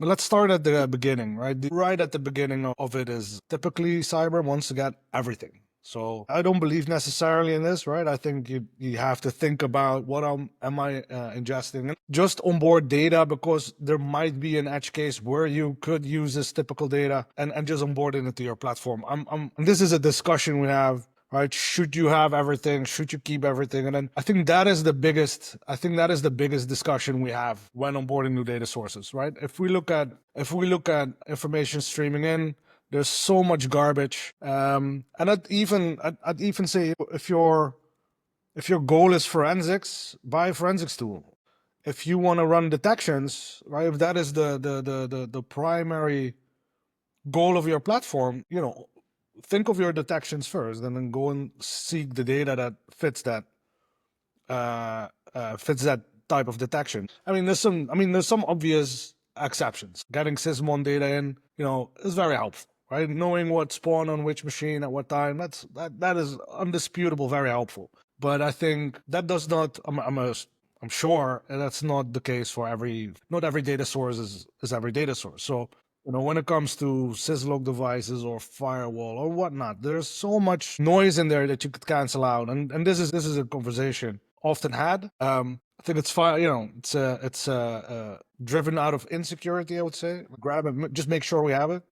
But let's start at the beginning, right? Right at the beginning of it is typically cyber wants to get everything. So I don't believe necessarily in this, right? I think you have to think about what am I ingesting. Just onboard data because there might be an edge case where you could use this typical data and just onboard it into your platform. And this is a discussion we have, right? Should you have everything? Should you keep everything? And then I think that is the biggest discussion we have when onboarding new data sources, right? If we look at information streaming in, there's so much garbage. And I'd even say if your goal is forensics, buy a forensics tool. If you want to run detections, right? If that is the primary goal of your platform, think of your detections first, and then go and seek the data that fits that type of detection. There's some obvious exceptions. Getting SysMon data in, is very helpful, right? Knowing what spawned on which machine at what time, that is undisputable, very helpful. But I think that does not. I'm sure that's not the case for not every data source is every data source. So when it comes to syslog devices or firewall or whatnot, there's so much noise in there that you could cancel out. And this is a conversation often had. I think it's fine. It's driven out of insecurity. I would say grab it, just make sure we have it.